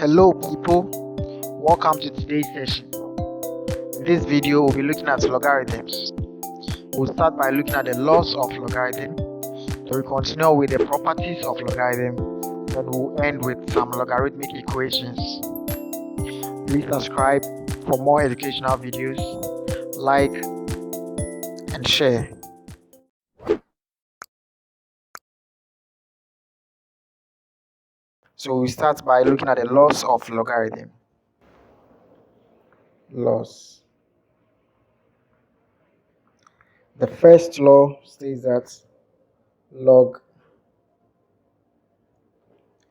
Hello people, welcome to today's session. In this video we'll be looking at logarithms. We'll start by looking at the laws of logarithm, then we'll continue with the properties of logarithm, then we'll end with some logarithmic equations. Please subscribe for more educational videos, like and share. So we start by looking at the laws of logarithm. Laws. The first law states that log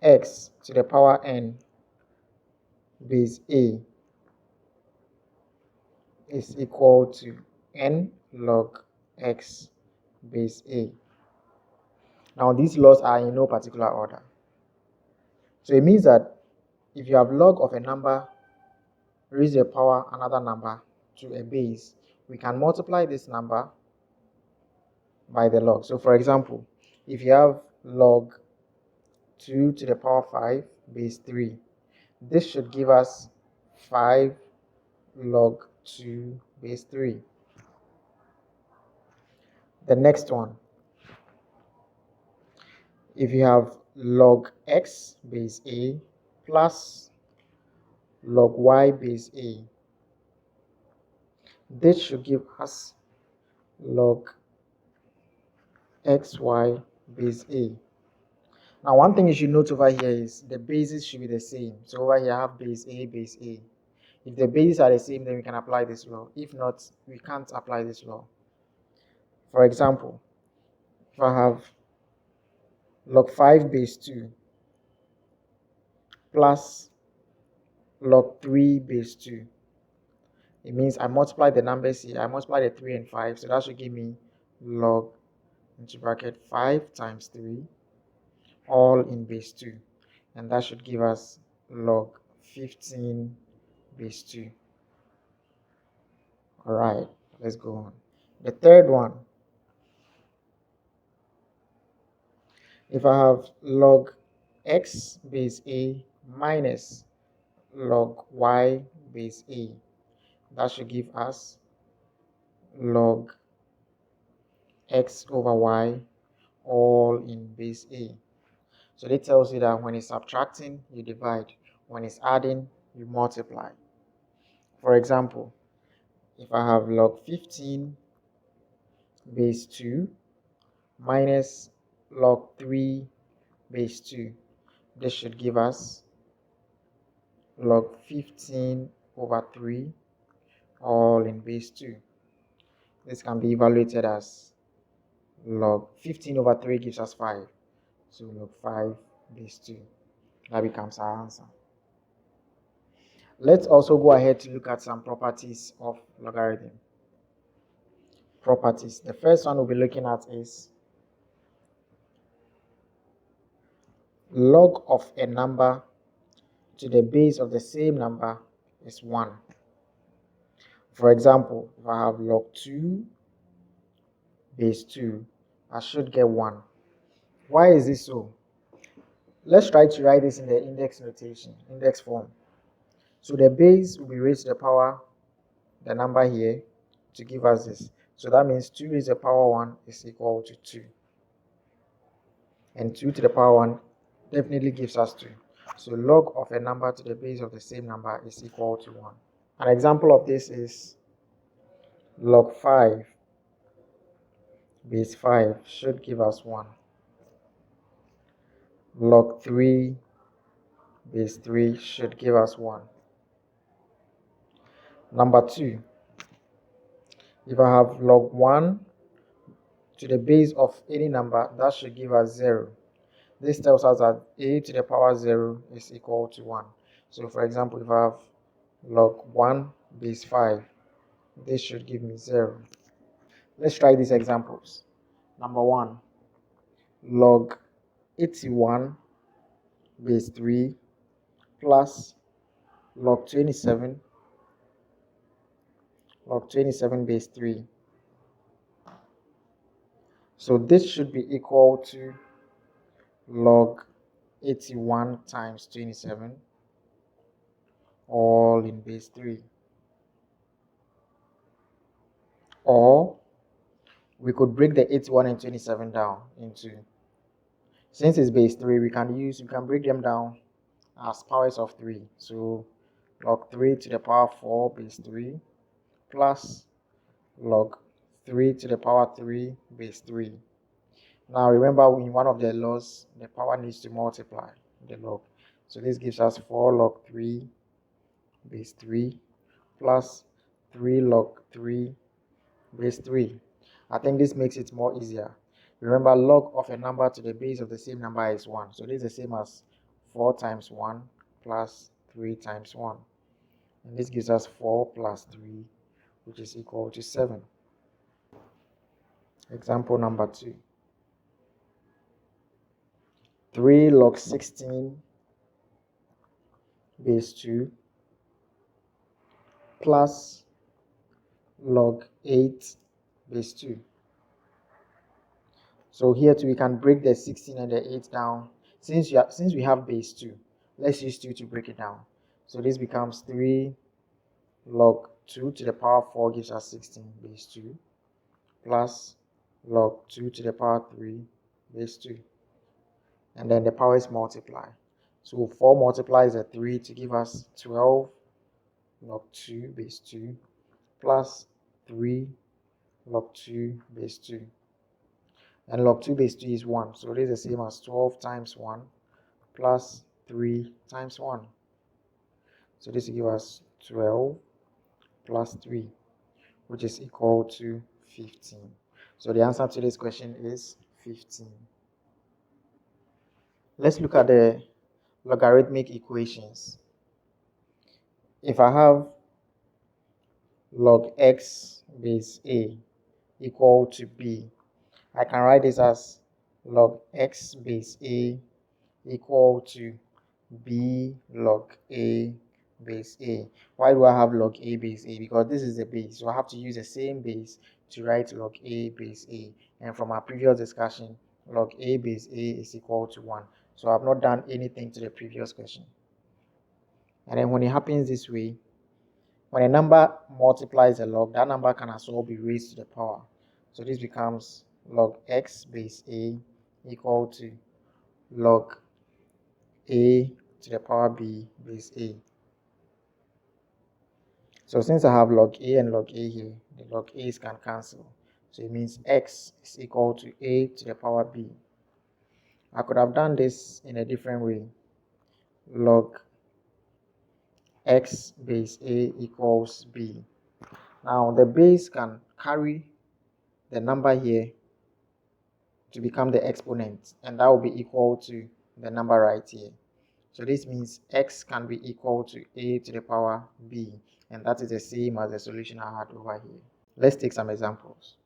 x to the power n base a is equal to n log x base a. Now these laws are in no particular order. So it means that if you have log of a number raised to the power another number to a base, we can multiply this number by the log. So for example, if you have log 2 to the power 5 base 3, this should give us 5 log 2 base 3. The next one, if you have log x base a plus log y base a, this should give us log xy base a. Now one thing you should note over here is the bases should be the same. So over here I have base a, base a. If the bases are the same, then we can apply this law. If not, we can't apply this law. For example, if I have log 5 base 2 plus log 3 base 2, it means I multiply the numbers here. I multiply the 3 and 5, so that should give me log into bracket 5 times 3 all in base 2, and that should give us log 15 base 2. Alright, let's go on. The third one, if I have log x base a minus log y base a, that should give us log x over y all in base a. So it tells you that when it's subtracting, you divide. When it's adding, you multiply. For example, if I have log 15 base 2 minus log 3 base 2, this should give us log 15 over 3 all in base 2. This can be evaluated as log 15 over 3 gives us 5. So log 5 base 2. That becomes our answer. Let's also go ahead to look at some properties of logarithm. Properties. The first one we'll be looking at is log of a number to the base of the same number is 1. For example, if I have log 2 base 2, I should get 1. Why is this so? Let's try to write this in the index notation, index form. So the base will be raised to the power, the number here, to give us this. So that means 2 raised to the power 1 is equal to 2. And 2 to the power 1 definitely gives us 2. So log of a number to the base of the same number is equal to 1. An example of this is log 5 base 5 should give us 1. Log 3 base 3 should give us 1. Number 2, if I have log 1 to the base of any number, that should give us 0. This tells us that a to the power 0 is equal to 1. So for example, if I have log 1 base 5, this should give me 0. Let's try these examples. Number 1, log 81 base 3 plus log 27 base 3. So this should be equal to log 81 times 27 all in base 3. Or we could break the 81 and 27 down into, since it's base 3, we can break them down as powers of 3. So log 3 to the power 4 base 3 plus log 3 to the power 3 base 3. Now remember, in one of the laws, the power needs to multiply the log. So this gives us 4 log 3 base 3 plus 3 log 3 base 3. I think this makes it more easier. Remember, log of a number to the base of the same number is 1. So this is the same as 4 times 1 plus 3 times 1. And this gives us 4 plus 3, which is equal to 7. Example number 2. 3 log 16 base 2 plus log 8 base 2. So here too, we can break the 16 and the 8 down. Since we have base 2, let's use 2 to break it down. So this becomes 3 log 2 to the power 4 gives us 16 base 2 plus log 2 to the power 3 base 2. And then the powers multiply. So 4 multiplies the 3 to give us 12 log 2 base 2 plus 3 log 2 base 2. And log 2 base 2 is 1. So this is the same as 12 times 1 plus 3 times 1. So this will give us 12 plus 3, which is equal to 15. So the answer to this question is 15. Let's look at the logarithmic equations. If I have log x base a equal to b, I can write this as log x base a equal to b log a base a. Why do I have log a base a? Because this is the base, so I have to use the same base to write log a base a. And from our previous discussion, log a base a is equal to 1. So I've not done anything to the previous question. And then when it happens this way, when a number multiplies a log, that number can as well be raised to the power. So this becomes log x base a equal to log a to the power b base a. So since I have log a and log a here, the log a's can cancel. So it means x is equal to a to the power b. I could have done this in a different way. Log x base a equals b. Now the base can carry the number here to become the exponent, and that will be equal to the number right here. So this means x can be equal to a to the power b, and that is the same as the solution I had over here. Let's take some examples.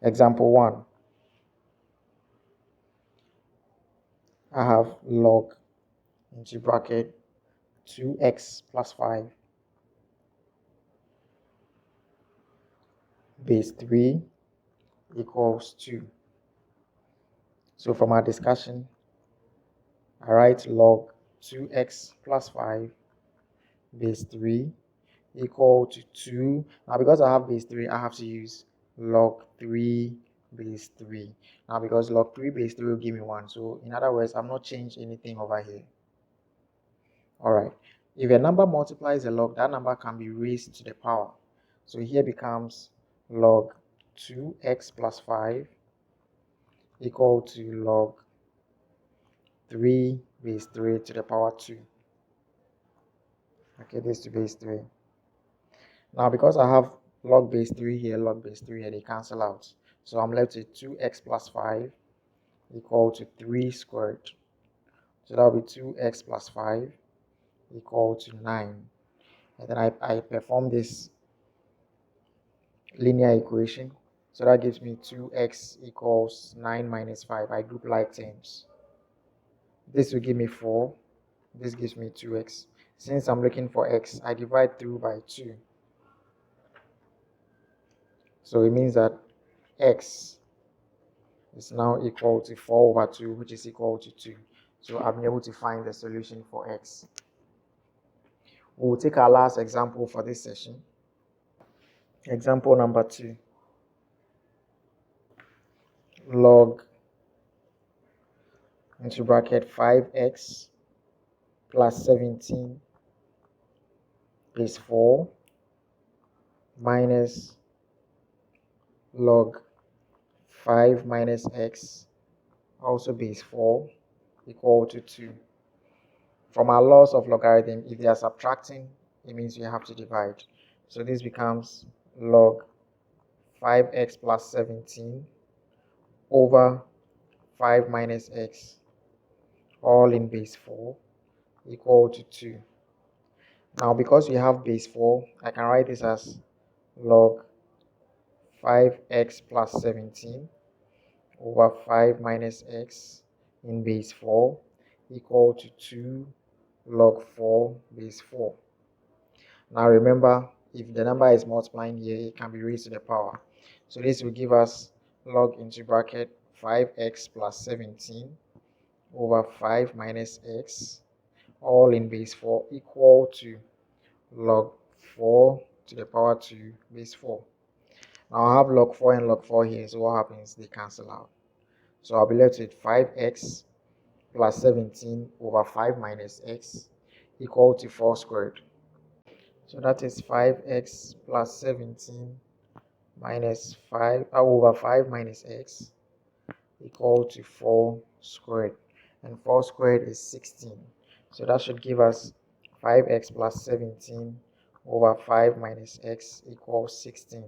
Example 1. I have log into bracket 2x plus 5 base 3 equals 2. So from our discussion, I write log 2x plus 5 base 3 equal to 2. Now because I have base 3, I have to use log 3 base 3. Now because log 3 base 3 will give me 1. So in other words, I'm not changing anything over here. Alright, if a number multiplies a log, that number can be raised to the power. So here becomes log 2x plus 5 equal to log 3 base 3 to the power 2. Okay, this to base 3. Now because I have log base 3 here, log base 3 here, they cancel out. So I'm left with 2x plus 5 equal to 3 squared. So that will be 2x plus 5 equal to 9. And then I perform this linear equation. So that gives me 2x equals 9 minus 5. I group like terms. This will give me 4. This gives me 2x. Since I'm looking for x, I divide through by 2. So it means that x is now equal to 4 over 2, which is equal to 2. So I've been able to find the solution for x. We'll take our last example for this session. Example number 2. Log into bracket 5x plus 17 base 4 minus log 5 minus x also base 4 equal to 2. From our laws of logarithm, if they are subtracting, it means you have to divide. So this becomes log 5x plus 17 over 5 minus x all in base 4 equal to 2. Now because we have base 4, I can write this as log 5x plus 17 over 5 minus x in base 4 equal to 2 log 4 base 4. Now remember, if the number is multiplying here, it can be raised to the power. So this will give us log into bracket 5x plus 17 over 5 minus x all in base 4 equal to log 4 to the power 2 base 4. Now I have log 4 and log 4 here, so what happens? They cancel out. So I'll be left with 5x plus 17 over 5 minus x equal to 4 squared. So that is 5x plus 17 minus 5 over 5 minus x equal to 4 squared. And 4 squared is 16. So that should give us 5x plus 17 over 5 minus x equals 16.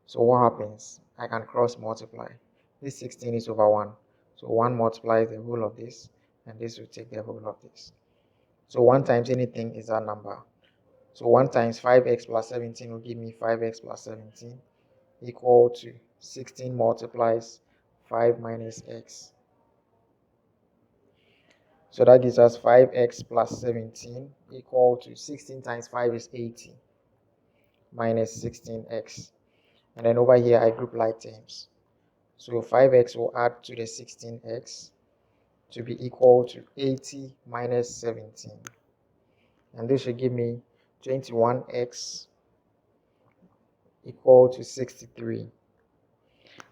So what happens? I can cross multiply. This 16 is over 1. So 1 multiplies the whole of this, and this will take the whole of this. So 1 times anything is that number. So 1 times 5x plus 17 will give me 5x plus 17 equal to 16 multiplies 5 minus x. So that gives us 5x plus 17 equal to 16 times 5 is 80 minus 16x. And then over here I group like terms. So 5x will add to the 16x to be equal to 80 minus 17. And this should give me 21x equal to 63.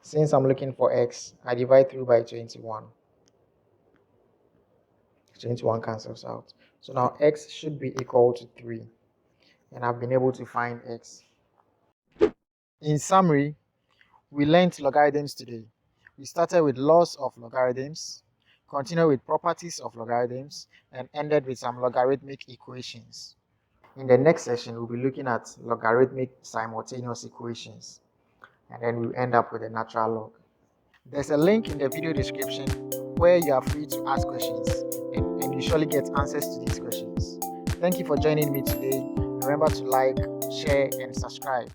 Since I'm looking for x, I divide through by 21. 21 cancels out. So now x should be equal to 3. And I've been able to find x. In summary, we learned logarithms today. We started with laws of logarithms, continued with properties of logarithms, and ended with some logarithmic equations. In the next session, we'll be looking at logarithmic simultaneous equations, and then we'll end up with a natural log. There's a link in the video description where you are free to ask questions, and you surely get answers to these questions. Thank you for joining me today. Remember to like, share, and subscribe.